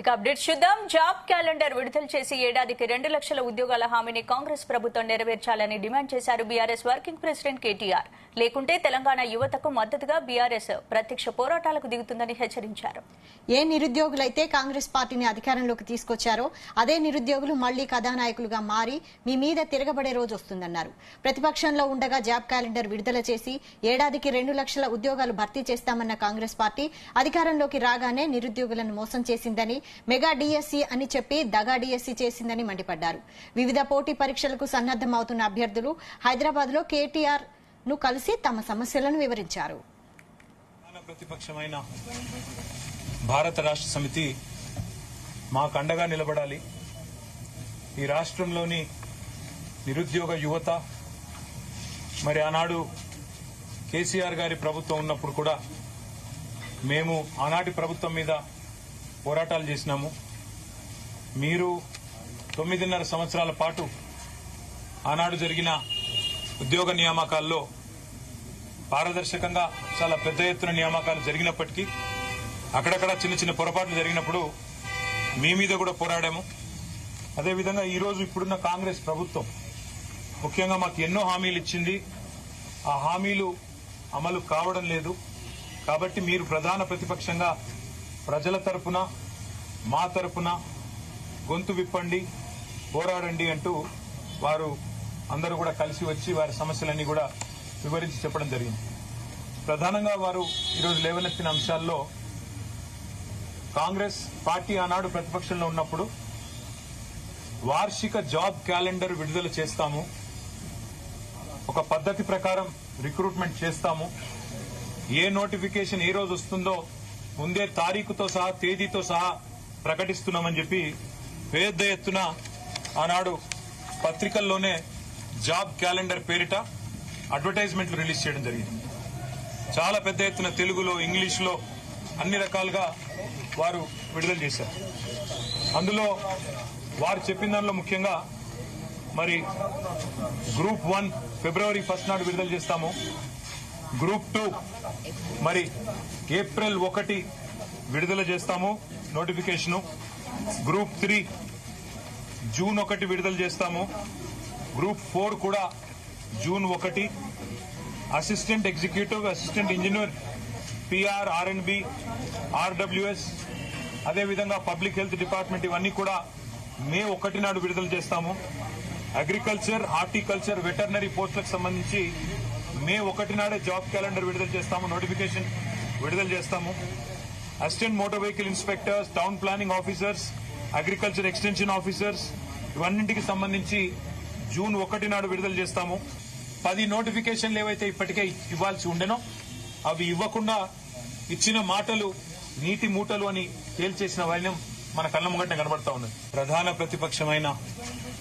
ఇక అప్డేట్స్ చూద్దాం. Job calendar విడుదల చేసి ఏడాదికి 2 లక్షల ఉద్యోగాల హామీని కాంగ్రెస్ ప్రభుత్వం నెరవేర్చాలని డిమాండ్ చేశారు బీఆర్ఎస్ వర్కింగ్ ప్రెసిడెంట్ కేటీఆర్. లేకుంటే తెలంగాణ యువతకు మద్దతుగా బీఆర్ఎస్ ప్రత్యక్ష పోరాటాలకు దిగుతుందని హెచ్చరించారు. ఏ నిరుద్యోగులైతే కాంగ్రెస్ పార్టీని అధికారంలోకి తీసుకొచ్చారో అదే నిరుద్యోగులు మళ్లీ కథానాయకులుగా మారి మీ మీద తిరగబడే రోజు వస్తుందన్నారు. ప్రతిపక్షంలో ఉండగా జాబ్ క్యాలెండర్ విడుదల చేసి ఏడాదికి 2 లక్షల ఉద్యోగాలు భర్తీ చేస్తామన్న కాంగ్రెస్ పార్టీ అధికారంలోకి రాగానే నిరుద్యోగులను మోసం చేసిందని, మెగా డిఎస్సీ అని చెప్పి దగా డిఎస్సీ చేసిందని మండిపడ్డారు. వివిధ పోటీ పరీక్షలకు సన్నద్దమవుతున్న అభ్యర్థులు హైదరాబాద్ లో కేటీఆర్ ను కలిసి తమ సమస్యలను వివరించారు. ప్రతిపక్షమైన భారత రాష్ట్ర సమితి మాకు అండగా నిలబడాలి. ఈ రాష్ట్రంలోని నిరుద్యోగ యువత మరి ఆనాడు కేసీఆర్ గారి ప్రభుత్వం ఉన్నప్పుడు కూడా మేము ఆనాటి ప్రభుత్వం మీద పోరాటాలు చేసినాము. మీరు 9.5 సంవత్సరాల పాటు ఆనాడు జరిగిన ఉద్యోగ నియామకాల్లో పారదర్శకంగా చాలా పెద్ద ఎత్తున నియామకాలు జరిగినప్పటికీ అక్కడక్కడ చిన్న చిన్న పొరపాట్లు జరిగినప్పుడు మీ మీద కూడా పోరాడాము. అదేవిధంగా ఈరోజు ఇప్పుడున్న కాంగ్రెస్ ప్రభుత్వం ముఖ్యంగా మాకు ఎన్నో హామీలు ఇచ్చింది. ఆ హామీలు అమలు కావడం లేదు. కాబట్టి మీరు ప్రధాన ప్రతిపక్షంగా ప్రజల తరపున మా తరపున గొంతు విప్పండి, పోరాడండి అంటూ వారు అందరూ కూడా కలిసి వచ్చి వారి సమస్యలన్నీ కూడా వివరించి చెప్పడం జరిగింది. ప్రధానంగా వారు ఈరోజు లేవనెత్తిన అంశాల్లో కాంగ్రెస్ పార్టీ ఆనాడు ప్రతిపక్షంలో ఉన్నప్పుడు వార్షిక జాబ్ క్యాలెండర్ విడుదల చేస్తాము, ఒక పద్ధతి ప్రకారం రిక్రూట్మెంట్ చేస్తాము, ఏ నోటిఫికేషన్ ఏ రోజు వస్తుందో ముందే తారీఖుతో సహా తేదీతో సహా ప్రకటిస్తున్నామని చెప్పి పెద్ద ఎత్తున ఆనాడు పత్రికల్లోనే జాబ్ క్యాలెండర్ పేరిట అడ్వర్టైజ్మెంట్లు రిలీజ్ చేయడం జరిగింది. చాలా పెద్ద ఎత్తున తెలుగులో, ఇంగ్లీష్లో అన్ని రకాలుగా వారు విడుదల చేశారు. అందులో వారు చెప్పిన దానిలో ముఖ్యంగా మరి గ్రూప్ 1 ఫిబ్రవరి 1 నాడు విడుదల చేస్తాము, గ్రూప్ 2 మరి ఏప్రిల్ 1 విడుదల చేస్తాము నోటిఫికేషను, గ్రూప్ 3 జూన్ 1 విడుదల చేస్తాము, గ్రూప్ 4 కూడా June 1, assistant executive, assistant engineer, PR, RNB, RWS, అదేవిధంగా పబ్లిక్ హెల్త్ డిపార్ట్మెంట్ ఇవన్నీ కూడా మే 1 నాడు విడుదల చేస్తాము. అగ్రికల్చర్, హార్టికల్చర్, వెటర్నరీ పోస్టులకు సంబంధించి మే 1 నాడే జాబ్ క్యాలెండర్ విడుదల చేస్తాము, నోటిఫికేషన్ విడుదల చేస్తాము. Assistant motor vehicle inspectors, town planning officers, agriculture extension officers ఇవన్నింటికి సంబంధించి జూన్ 1 నాడు విడుదల చేస్తాము. 10 నోటిఫికేషన్లు ఏవైతే ఇప్పటికే ఇవ్వాల్సి ఉండేనో అవి ఇవ్వకుండా ఇచ్చిన మాటలు నీటి మూటలు అని తేల్చేసిన వైనం మన కళ్ళ ముంగట కనబడతా ఉన్నది. ప్రధాన ప్రతిపక్షమైన